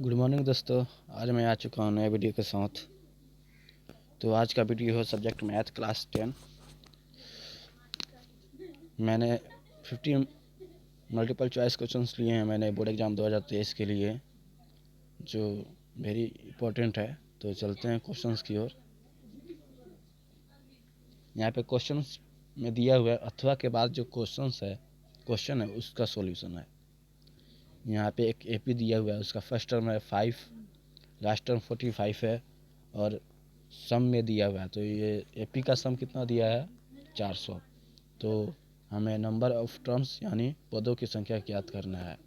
Good morning दोस्तों। आज मैं आ चुका हूँ नए वीडियो के साथ। तो आज का वीडियो है सब्जेक्ट मैथ क्लास 10। मैंने 50 मल्टीपल चॉइस क्वेश्चंस लिए हैं मैंने बोर्ड एग्ज़ाम 2023 के लिए, जो वेरी इंपॉर्टेंट है। तो चलते हैं क्वेश्चंस की ओर। यहाँ पे क्वेश्चंस में दिया हुआ है अथवा के बाद जो क्वेश्चन है उसका सॉल्यूशन है। यहाँ पे एक एपी दिया हुआ है, उसका फर्स्ट टर्म है 5, लास्ट टर्म 45 है और सम में दिया हुआ है। तो ये एपी का सम कितना दिया है 400। तो हमें नंबर ऑफ टर्म्स यानी पदों की संख्या ज्ञात करना है।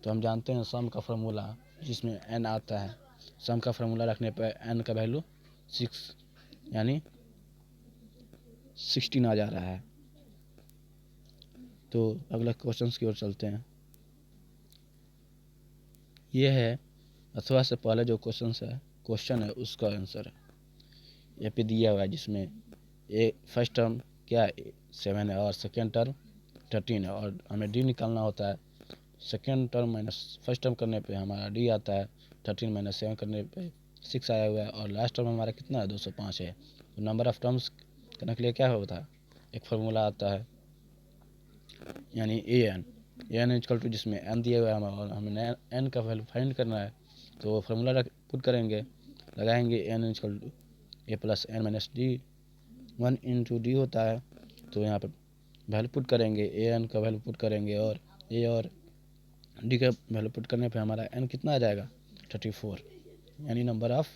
तो हम जानते हैं सम का फार्मूला जिसमें n आता है। सम का फार्मूला रखने पर n का वैल्यू 6 यानी 16 आ जा रहा है। तो अगला क्वेश्चन की ओर चलते हैं। ये है अथवा से पहले जो क्वेश्चन है उसका आंसर है। ये पे दिया हुआ है जिसमें ए फर्स्ट टर्म क्या 7 है और सेकेंड टर्म 13 है और हमें डी निकालना होता है। Second term minus first term करने पे हमारा डी आता है, 13 माइनस 7 करने पे 6 आया हुआ है और लास्ट टर्म हमारा कितना है 205 है। तो नंबर ऑफ टर्म्स करने के लिए क्या होता है, एक फार्मूला आता है यानी ए एन इक्वल टू जिसमें एन दिया हुआ है और हमें एन का वैल्यू फाइंड करना है। तो वो फार्मूला पुट करेंगे, लगाएंगे N equal to A plus N minus D, 1 into D होता है। तो यहाँ पर वैल्यू पुट करेंगे, ए एन का वैल्यू पुट करेंगे और ए और डी का वैल्यू पुट करने पे हमारा एन कितना आ जाएगा 34 यानी नंबर ऑफ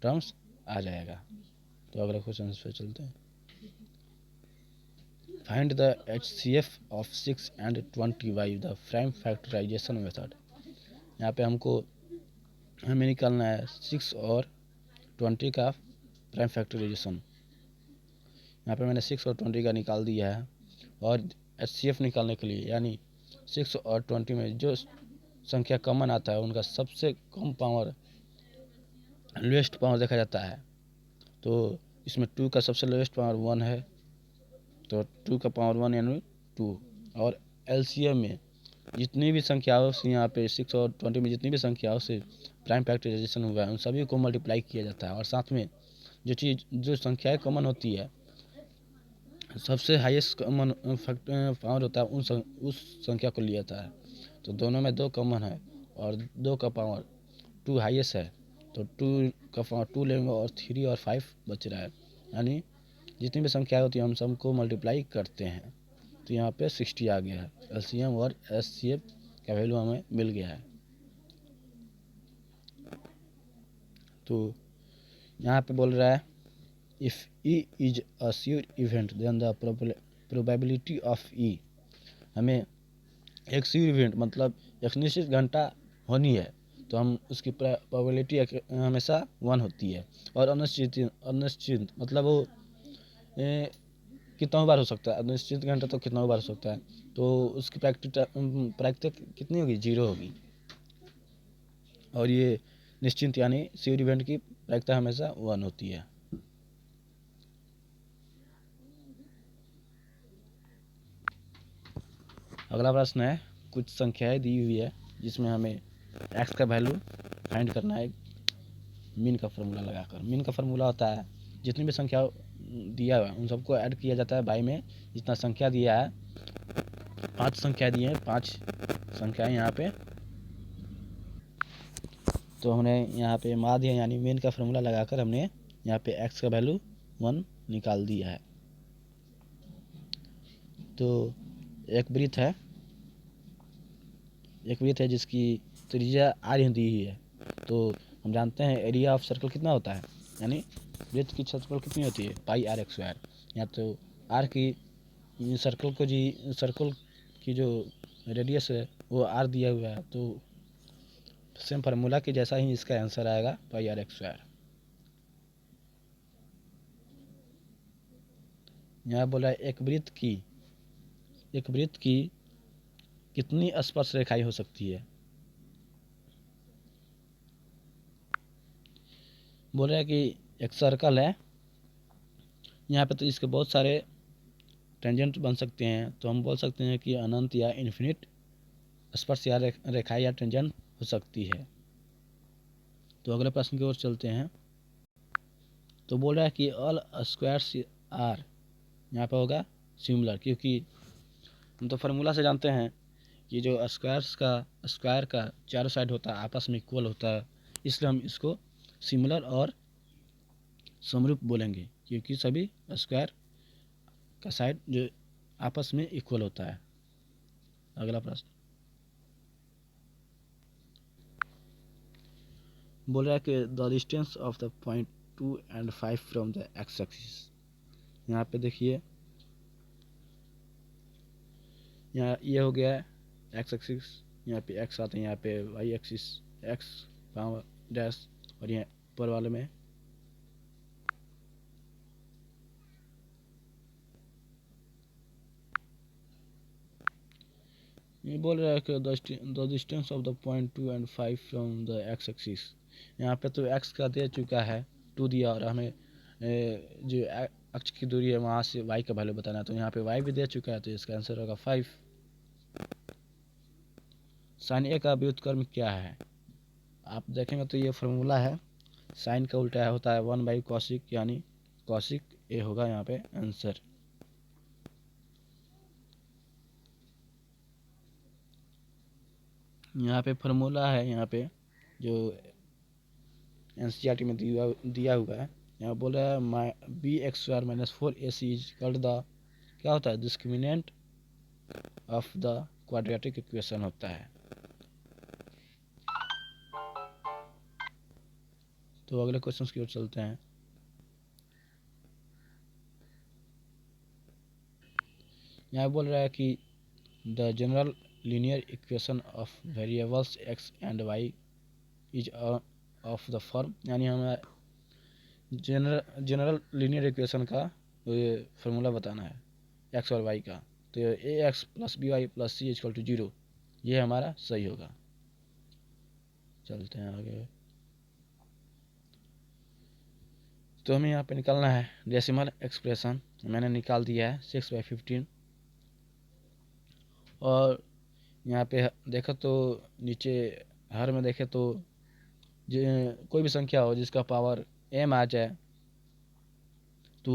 टर्म्स आ जाएगा। तो अगले क्वेश्चन पे चलते हैं। Find the HCF of 6 and 20 by the prime factorization method. यहाँ पे हमें निकालना है 6 और 20 का प्राइम फैक्टराइजेशन। यहाँ पे मैंने 6 और 20 का निकाल दिया है और HCF निकालने के लिए यानी 6 और 20 में जो संख्या कॉमन आता है उनका सबसे कम पावर लोएस्ट पावर देखा जाता है। तो इसमें 2 का सबसे लोएस्ट पावर 1 है, तो 2 का पावर 1 यानी 2। और LCM में जितनी भी संख्याओं से यहाँ पे 6 और 20 में जितनी भी संख्याओं से प्राइम फैक्टराइजेशन हुआ है उन सभी को मल्टीप्लाई किया जाता है और साथ में जो संख्याएं कॉमन होती है सबसे हाईएस्ट कॉमन पावर होता है उस संख्या को लिया जाता है। तो दोनों में 2 कॉमन है और 2 का पावर 2 हाईएस्ट है, तो 2 का पावर 2 लेंगे और 3 और 5 बच रहा है। यानी जितनी भी संख्या होती है हम सबको मल्टीप्लाई करते हैं। तो यहाँ पे 60 आ गया है। LCM और HCF का वैल्यू हमें मिल गया है। तो यहाँ पे बोल रहा है if E is a sure event then the probability of E। हमें एक श्योर इवेंट मतलब एक निश्चित घंटा होनी है तो हम उसकी प्रोबेबिलिटी हमेशा 1 होती है। और अनिश्चित मतलब वो कितना बार हो सकता है, अनिश्चित घंटा तो कितना बार हो सकता है, तो उसकी प्रायिकता कितनी होगी 0 होगी। और ये निश्चित यानी श्योर इवेंट की प्रायिकता हमेशा 1 होती है। अगला प्रश्न है, कुछ संख्याएं दी हुई है जिसमें हमें x का वैल्यू फाइंड करना है मीन का फार्मूला लगाकर। मीन का फार्मूला होता है जितनी भी संख्या दिया हुआ है उन सबको ऐड किया जाता है बाई में जितना संख्या दिया है। 5 संख्या दी है, 5 संख्याएं यहाँ पे। तो हमने यहाँ पे माध्य यानी मीन का फार्मूला लगाकर हमने यहाँ पे x का वैल्यू 1 निकाल दिया है। तो एक वृत्त है जिसकी त्रिज्या r दी हुई है। तो हम जानते हैं एरिया ऑफ सर्कल कितना होता है, यानी वृत्त की क्षेत्रफल कितनी होती है पाई r स्क्वायर। या तो r की सर्कल की जो रेडियस है वो r दिया हुआ है, तो सेम फार्मूला के जैसा ही इसका आंसर आएगा पाई r स्क्वायर। यहाँ बोला एक वृत्त की कितनी स्पर्श रेखाएं हो सकती है। बोल रहा है कि एक सर्कल है यहाँ पे, तो इसके बहुत सारे टेंजेंट बन सकते हैं। तो हम बोल सकते हैं कि अनंत या इन्फिनिट स्पर्श या रेखा या टेंजेंट हो सकती है। तो अगले प्रश्न की ओर चलते हैं। तो बोल रहा है कि ऑल स्क्वायर्स आर, यहाँ पे होगा सिमिलर, क्योंकि हम तो फार्मूला से जानते हैं कि जो स्क्वायर का चारों साइड होता है आपस में इक्वल होता है, इसलिए हम इसको सिमिलर और समरूप बोलेंगे, क्योंकि सभी स्क्वायर का साइड जो आपस में इक्वल होता है। अगला प्रश्न बोल रहा है कि the distance of the point 2 and 5 from the x axis. यहाँ पे देखिए, यहाँ ये हो गया है एक्स एक्सिस, यहाँ पे एक्स आते हैं, यहाँ पे Y axis X power dash, और यहाँ ऊपर वाले में ये बोल रहा है कि the distance of the point 2 and 5 from the x axis. यहाँ पे तो एक्स का दे चुका है 2 दिया, और हमें जो अक्ष की दूरी है वहाँ से वाई का वैल्यू बताना है, तो यहाँ पे वाई भी दे चुका है, तो इसका आंसर होगा 5। साइन ए का व्युत्क्रम क्या है? आप देखेंगे तो ये फार्मूला है, साइन का उल्टा होता है 1/कॉसिक, यानी कॉसिक ए होगा यहाँ पे आंसर। यहाँ पे फार्मूला है, यहाँ पे जो एनसीईआरटी में दिया हुआ है, यहाँ बोल रहा है bx² - 4ac is called the, क्या होता है, discriminant of the quadratic equation होता है। तो अगले क्वेश्चन की ओर चलते हैं। यहाँ बोल रहा है कि the general linear equation of variables x and y is of the form, यानी हमें जनरल लीनियर इक्वेशन का ये फार्मूला बताना है x और y का। तो ax + by + c = 0, ये हमारा सही होगा। चलते हैं आगे। तो हमें यहाँ पे निकालना है डेसिमल एक्सप्रेशन, मैंने निकाल दिया है 6/15। और यहाँ पे देखो तो नीचे हर में देखे तो कोई भी संख्या हो जिसका पावर m आ जाए तो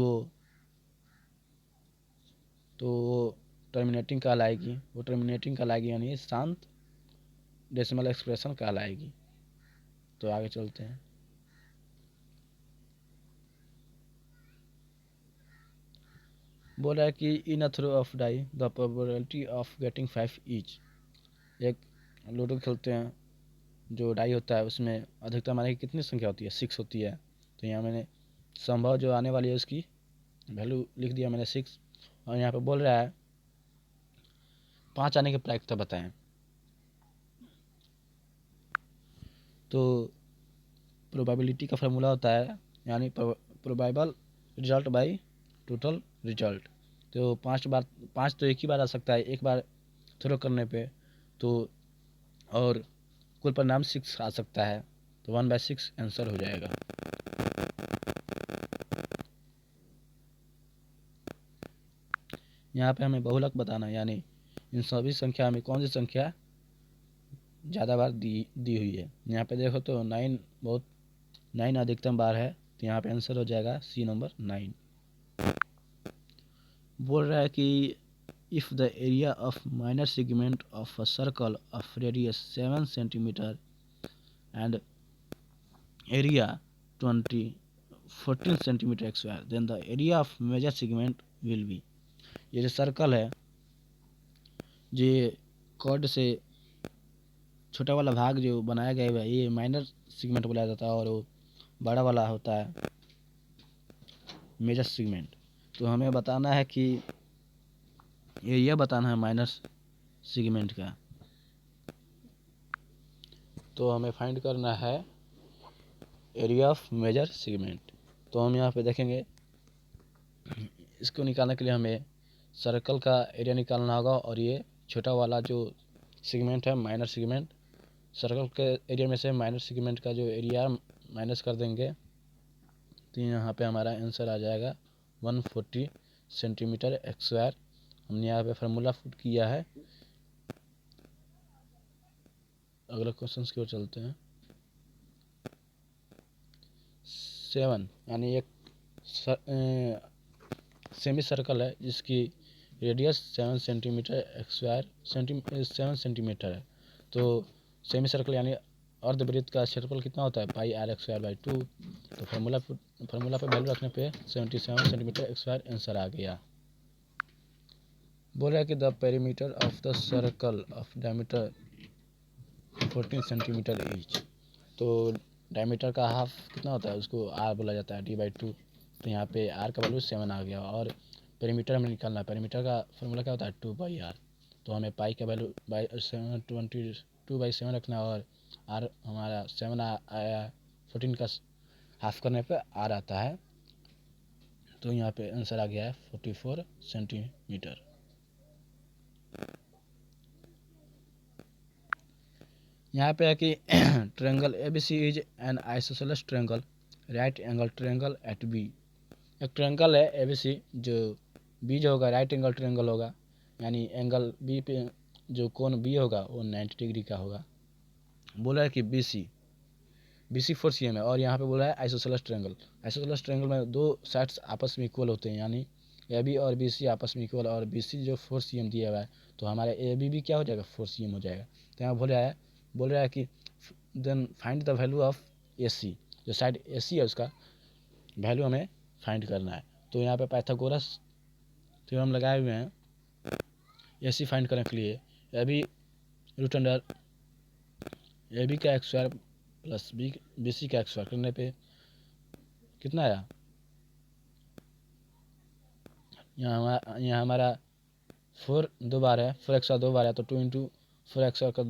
वो टर्मिनेटिंग कहलाएगी, यानी शांत डेसिमल एक्सप्रेशन कहलाएगी। तो आगे चलते हैं। बोल रहा है कि in a throw of die the probability of getting 5 each. एक लूडो खेलते हैं, जो डाई होता है उसमें अधिकतम आने की कितनी संख्या होती है, 6 होती है। तो यहाँ मैंने संभव जो आने वाली है उसकी वैल्यू लिख दिया मैंने 6। और यहाँ पे बोल रहा है 5 आने की प्रायिकता बताएं। तो प्रोबेबिलिटी का फार्मूला होता है, यानी probable result by total result. तो 5 तो एक ही बार आ सकता है, एक बार थ्रो करने पे, तो और कुल परिणाम 6 आ सकता है, तो 1/6 आंसर हो जाएगा। यहाँ पे हमें बहुलक बताना है, यानी इन सभी संख्या में कौन सी संख्या ज़्यादा बार दी हुई है। यहाँ पे देखो तो 9 अधिकतम बार है, तो यहाँ पे आंसर हो जाएगा सी नंबर 9। बोल रहा है कि if the area of minor segment of a circle of radius 7 centimetre and area 14 centimetre square, then the area of major segment will be. ये जो सर्कल है, ये कॉर्ड से छोटा वाला भाग जो बनाया गया है ये माइनर सेगमेंट बुलाया जाता है, और वो बड़ा वाला होता है मेजर सेगमेंट। तो हमें बताना है कि एरिया बताना है माइनर सेगमेंट का। तो हमें फाइंड करना है एरिया ऑफ मेजर सेगमेंट। तो हम यहाँ पे देखेंगे, इसको निकालने के लिए हमें सर्कल का एरिया निकालना होगा, और ये छोटा वाला जो सेगमेंट है माइनर सेगमेंट, सर्कल के एरिया में से माइनर सेगमेंट का जो एरिया माइनस कर देंगे, तो यहाँ पे हमारा आंसर आ जाएगा 140 सेंटीमीटर स्क्वायर। हमने यहाँ पे फार्मूला पुट किया है। अगला क्वेश्चन की ओर चलते हैं। 7 यानी एक सेमी सर्कल है जिसकी रेडियस 7 सेंटीमीटर स्क्वायर 7 सेंटीमीटर है। तो सेमी सर्कल यानी अर्धवृत्त का क्षेत्रफल कितना होता है, पाई आर स्क्वायर बाई 2। तो फार्मूला पे वैल्यू रखने पे 77 सेंटीमीटर स्क्वायर आंसर आ गया। बोल रहा है कि the perimeter of the circle of diameter 14 centimetre each. तो डायमीटर का हाफ कितना होता है, उसको आर बोला जाता है, d/2। तो यहाँ पे आर का वैल्यू 7 आ गया और पेरीमीटर हमें निकालना है। पेरीमीटर का फॉर्मूला क्या होता है, 2/r। तो हमें पाई का वैल्यू 22/7 रखना है और आर हमारा 7 आया, 14 का हाफ करने पे आर आता है। तो यहाँ पे आंसर आ गया है 44 सेंटीमीटर। यहाँ पे है कि triangle ABC is an isosceles triangle right angle triangle at B. एक ट्रायंगल है ABC जो बी जो होगा राइट एंगल ट्रायंगल होगा, यानी एंगल बी पे जो कोण बी होगा वो 90 डिग्री का होगा। बोला है कि BC 4 cm है और यहाँ पे बोला है आइसोसेलेस ट्रायंगल। आइसोसेलेस ट्रायंगल में दो साइड्स आपस में इक्वल होते हैं, यानी AB और BC आपस में इक्वल, और BC जो 4 cm दिया हुआ है तो हमारा AB भी क्या हो जाएगा, 4 cm हो जाएगा। तो यहाँ बोल रहा है कि then find the value of AC। जो साइड AC है उसका वैल्यू हमें फाइंड करना है। तो यहाँ पे पाइथागोरस थ्योरम लगाए हुए हैं AC फाइंड करने के लिए। AB रूट अंडर AB का स्क्वायर प्लस BC का स्क्वायर करने पे कितना आया, यहाँ हमारा 4 दो बार है, 4 एक्स्ट्रा 2 बार है, तो 2 इंटू 4 एक्स्ट्रा का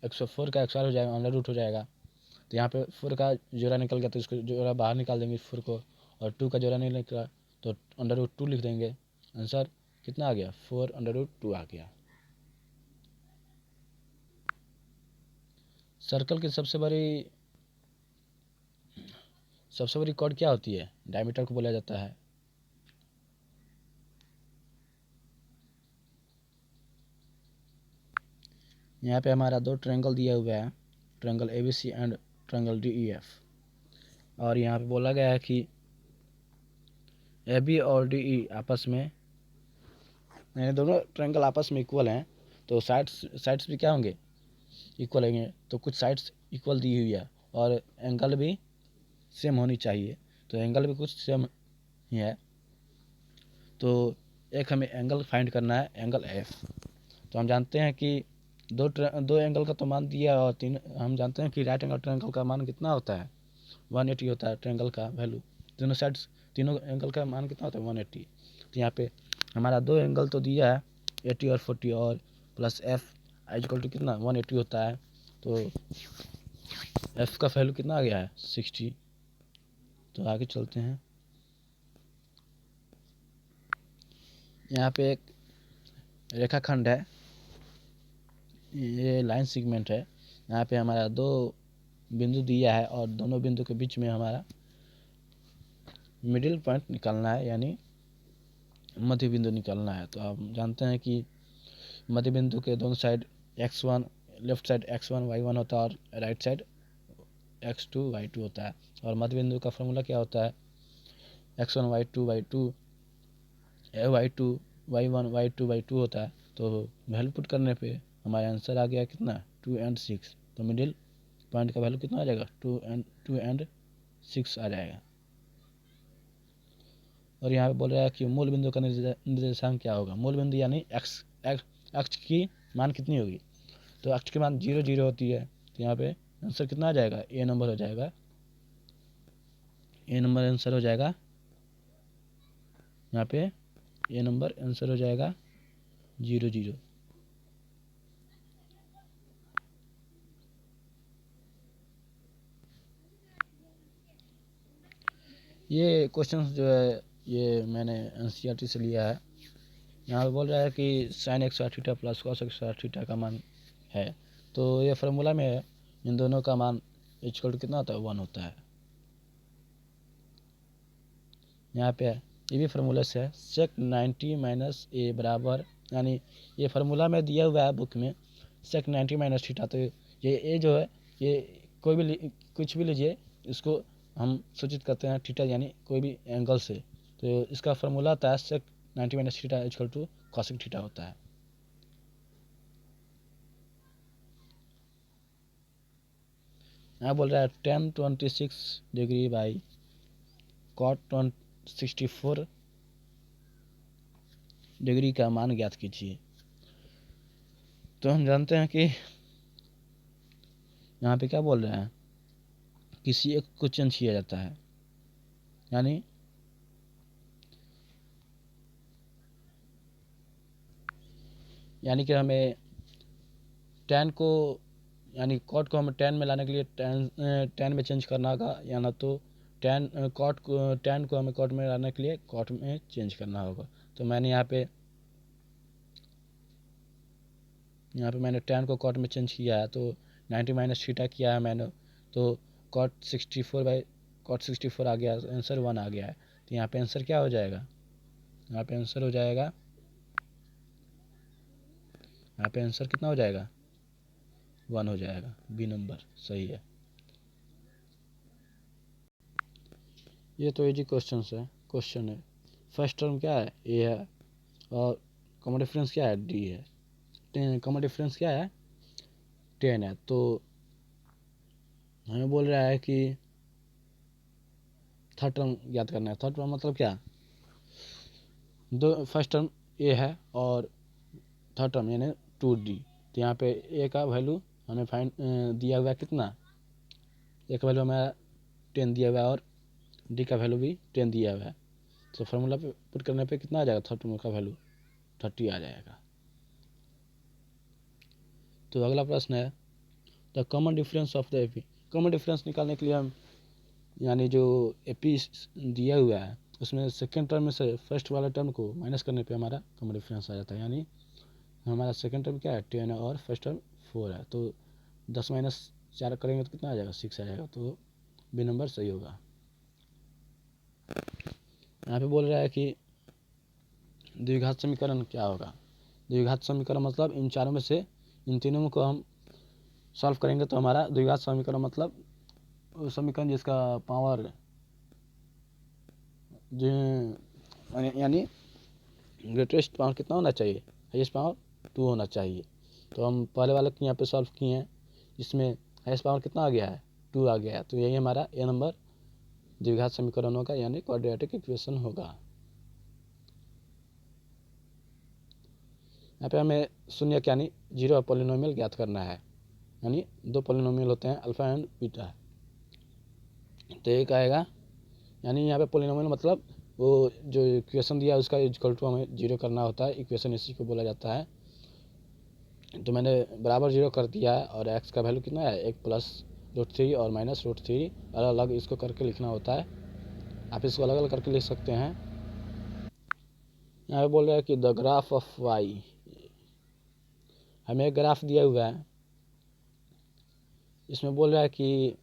104 का स्क्वायर हो जाएगा, अंडर रूट हो जाएगा। तो यहाँ पे 4 का जोड़ा निकल गया तो इसको जोड़ा बाहर निकाल देंगे 4 को, और 2 का जोड़ा नहीं निकला तो अंडर रूट 2 लिख देंगे। आंसर कितना आ गया, 4 अंडर रूट 2 आ गया। सर्कल की सबसे बड़ी कॉर्ड क्या होती है, डायमीटर को बोला जाता है। यहाँ पे हमारा दो ट्रायंगल दिया हुआ है, triangle ABC and triangle DEF, और यहाँ पे बोला गया है कि AB और DE आपस में, यानी दोनों ट्रायंगल आपस में इक्वल हैं, तो साइड्स भी क्या होंगे, इक्वल होंगे। तो कुछ साइड्स इक्वल दी हुई है और एंगल भी सेम होनी चाहिए, तो एंगल भी कुछ सेम ही है। तो एक हमें एंगल फाइंड करना है, एंगल F। तो हम जानते हैं कि दो एंगल का तो मान दिया है, और हम जानते हैं कि राइट एंगल ट्रायंगल का मान कितना होता है, 180 होता है ट्रायंगल का वैल्यू। तीनों एंगल का मान कितना होता है, 180। तो यहाँ पे हमारा दो एंगल तो दिया है 80 और 40, और प्लस F इक्वल टू कितना 180 होता है। तो F का वैल्यू कितना आ गया है, 60। तो आगे चलते हैं। यहाँ पे एक रेखाखंड है, ये लाइन सेगमेंट है। यहाँ पे हमारा दो बिंदु दिया है और दोनों बिंदु के बीच में हमारा मिडिल पॉइंट निकालना है, यानी मध्य बिंदु निकालना है। तो आप जानते हैं कि मध्य बिंदु के दोनों side x1, left side x1 y1 होता है और राइट साइड x2 y2 होता है। और मध्य बिंदु का फॉर्मूला क्या होता है, x1 y2 y2 y2 y1 y2 y2 होता है। तो वैल्यू पुट करने पे हमारा आंसर आ गया कितना, 2 and 6। तो मिडिल पॉइंट का वैल्यू कितना आ जाएगा, 2 and 6 आ जाएगा। और यहाँ पे बोल रहा है कि मूल बिंदु का निर्देशांक क्या होगा। मूल बिंदु यानी अक्ष की मान कितनी होगी, तो अक्ष की मान 0 0 होती है। तो यहाँ पे आंसर कितना आ जाएगा, ए नंबर हो जाएगा, ए नंबर आंसर हो जाएगा। यहाँ पे ए नंबर आंसर हो जाएगा 0 0। ये क्वेश्चन जो है ये मैंने NCERT से लिया है। यहाँ पे बोल रहा है कि sin x theta plus cos x theta का मान है, तो ये फार्मूला में है, इन दोनों का मान इक्वल टू कितना होता है, 1 होता है। यहाँ पे ये भी फार्मूला से है, sec 90 माइनस ए बराबर, यानी ये फार्मूला में दिया हुआ है बुक में sec 90 माइनस थीटा। तो ये ए जो है ये कुछ भी लीजिए, इसको हम सूचित करते हैं थीटा यानी कोई भी एंगल से, तो इसका फार्मूला होता है sec 90 minus theta equal to cosec theta होता है। यहाँ बोल रहा है tan 26 degree by cot 64 degree का मान ज्ञात कीजिए। तो हम जानते हैं कि यहाँ पे क्या बोल रहे हैं, किसी एक को चेंज किया जाता है, यानी कि हमें tan को यानी cot को हमें tan में लाने के लिए tan में चेंज करना होगा, या ना तो tan को हमें cot में लाने के लिए cot में चेंज करना होगा। तो मैंने यहाँ पे मैंने tan को cot में चेंज किया है, तो 90 माइनस थीटा किया है मैंने, तो cot 64 बाई cot 64 आ गया, आंसर 1 आ गया है। तो यहाँ पे आंसर क्या हो जाएगा, यहाँ पे आंसर हो जाएगा, यहाँ पे आंसर कितना हो जाएगा, 1 हो जाएगा, बी नंबर सही है। ये तो इजी क्वेश्चन है। फर्स्ट टर्म क्या है, ए है, और कॉमन डिफरेंस क्या है, डी है। कॉमन डिफरेंस क्या है, 10 है। तो हमें बोल रहा है कि थर्ड टर्म याद करना है। थर्ड टर्म मतलब क्या, दो फर्स्ट टर्म ए है और थर्ड टर्म यानी 2d। तो यहाँ पे ए का वैल्यू हमें फाइंड दिया हुआ है कितना, ए का वैल्यू हमें 10 दिया हुआ है और डी का वैल्यू भी 10 दिया हुआ है। तो फार्मूला पे पुट करने पे कितना आ जाएगा, थर्ड टर्म का वैल्यू 30 आ जाएगा। तो अगला प्रश्न है the common difference of the AP. Common difference निकालने के लिए हम यानी जो एपी दिया हुआ है उसमें सेकेंड टर्म में से फर्स्ट वाला टर्म को माइनस करने पे हमारा कॉमन डिफरेंस आ जाता है। यानी हमारा सेकेंड टर्म क्या है, 10 है, और फर्स्ट टर्म 4 है। तो 10 माइनस 4 करेंगे तो कितना आ जाएगा, 6 आ जाएगा। तो बी नंबर सही होगा। यहाँ पे बोल रहा है कि द्विघात समीकरण क्या होगा। द्विघात समीकरण मतलब इन चारों में से इन तीनों को हम सॉल्व करेंगे तो हमारा द्विघात समीकरण मतलब समीकरण जिसका पावर यानी ग्रेटेस्ट पावर कितना होना चाहिए, हाईएस्ट पावर 2 होना चाहिए। तो हम पहले वाले के यहाँ पे सॉल्व किए हैं, जिसमें हाईएस्ट पावर कितना आ गया है, 2 आ गया है। तो यही हमारा ए नंबर द्विघात समीकरण होगा, यानी क्वाड्रेटिक इक्वेशन होगा। यहाँ पे हमें शून्य यानी जीरो पॉलिनोमियल ज्ञात करना है। यानी दो पॉलिनोमियल होते हैं, अल्फा एंड बीटा। तो एक आएगा, यानी यहाँ पे पॉलिनोमियल मतलब वो जो इक्वेशन दिया है उसका इक्वल टू हमें जीरो करना होता है, इक्वेशन इसी को बोला जाता है। तो मैंने बराबर जीरो कर दिया है, और एक्स का वैल्यू कितना है, 1 प्लस √3 और माइनस √3, अलग अलग इसको करके लिखना होता है। आप इसको अलग अलग करके लिख सकते हैं। यहाँ पे बोल रहा है कि द ग्राफ ऑफ वाई, हमें एक ग्राफ दिया हुआ है, इसमें बोल रहा है कि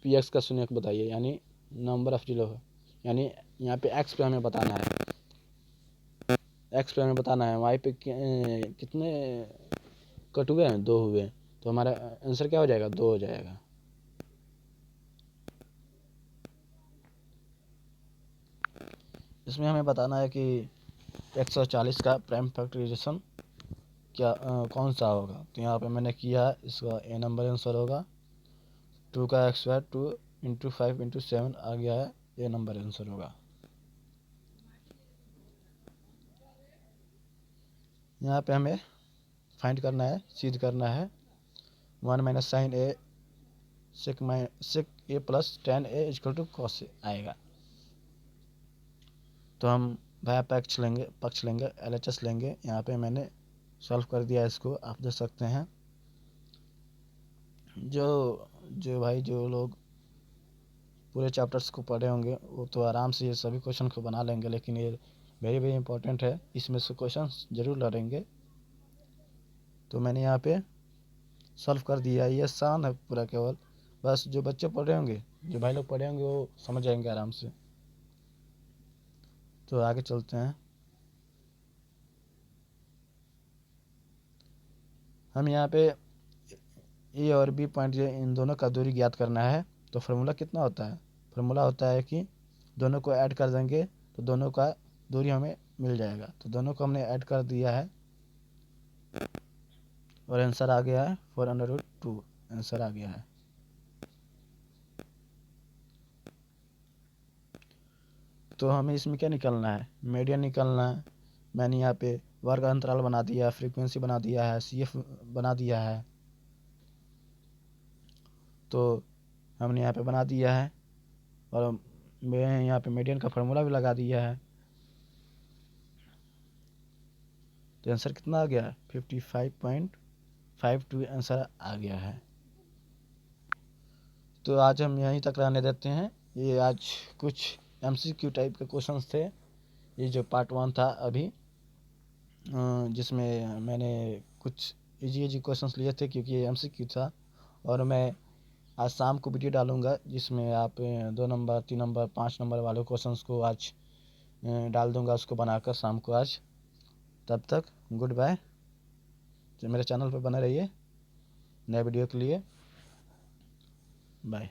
पी एक्स का शून्य बताइए, यानी नंबर ऑफ जीरो है। यानी यहाँ पे एक्स पे हमें बताना है, वाई पे कितने कट हुए हैं, 2 हुए। तो हमारा आंसर क्या हो जाएगा, 2 हो जाएगा। इसमें हमें बताना है कि 140 का प्राइम फैक्टराइजेशन क्या कौन सा होगा। तो यहाँ पे मैंने किया है, इसका ए नंबर आंसर होगा। 2 का एक्स वाई 2 इंटू 5 इंटू 7 आ गया है, ए नंबर आंसर होगा। यहाँ पे हमें फाइंड करना है, सिद्ध करना है 1 minus sine A sec A plus tan A equal to cos आएगा। तो हम भाया पक्ष लेंगे LHS लेंगे। यहाँ पे मैंने सॉल्व कर दिया इसको, आप देख सकते हैं। जो लोग पूरे चैप्टर्स को पढ़े होंगे वो तो आराम से ये सभी क्वेश्चन को बना लेंगे, लेकिन ये वेरी वेरी इंपॉर्टेंट है, इसमें से क्वेश्चन जरूर लड़ेंगे। तो मैंने यहाँ पे सॉल्व कर दिया, ये आसान है पूरा, केवल बस जो बच्चे पढ़ रहे होंगे, जो भाई लोग पढ़े होंगे वो समझ जाएंगे आराम से। तो आगे चलते हैं। हम यहाँ पे ए और बी पॉइंट इन दोनों का दूरी ज्ञात करना है। तो फार्मूला कितना होता है, फार्मूला होता है कि दोनों को ऐड कर देंगे तो दोनों का दूरी हमें मिल जाएगा। तो दोनों को हमने ऐड कर दिया है और आंसर आ गया है 4√2 आंसर आ गया है। तो हमें इसमें क्या निकालना है, मीडियन निकालना है। मैंने यहाँ पे वर्ग अंतराल बना दिया, फ्रीक्वेंसी बना दिया है, CF बना दिया है। तो हमने यहाँ पे बना दिया है और मैं यहाँ पे मीडियन का फार्मूला भी लगा दिया है। तो आंसर कितना आ गया, 55.52 आंसर आ गया है। तो आज हम यहीं तक रहने देते हैं। ये आज कुछ MCQ टाइप के क्वेश्चंस थे, ये जो पार्ट 1 था अभी, जिसमें मैंने कुछ इजी क्वेश्चंस लिए थे क्योंकि ये MCQ था। और मैं आज शाम को वीडियो डालूंगा जिसमें आप 2 नंबर 3 नंबर 5 नंबर वाले क्वेश्चंस को आज डाल दूंगा, उसको बनाकर शाम को आज। तब तक गुड बाय। तो मेरे चैनल पर बने रहिए नए वीडियो के लिए। बाय।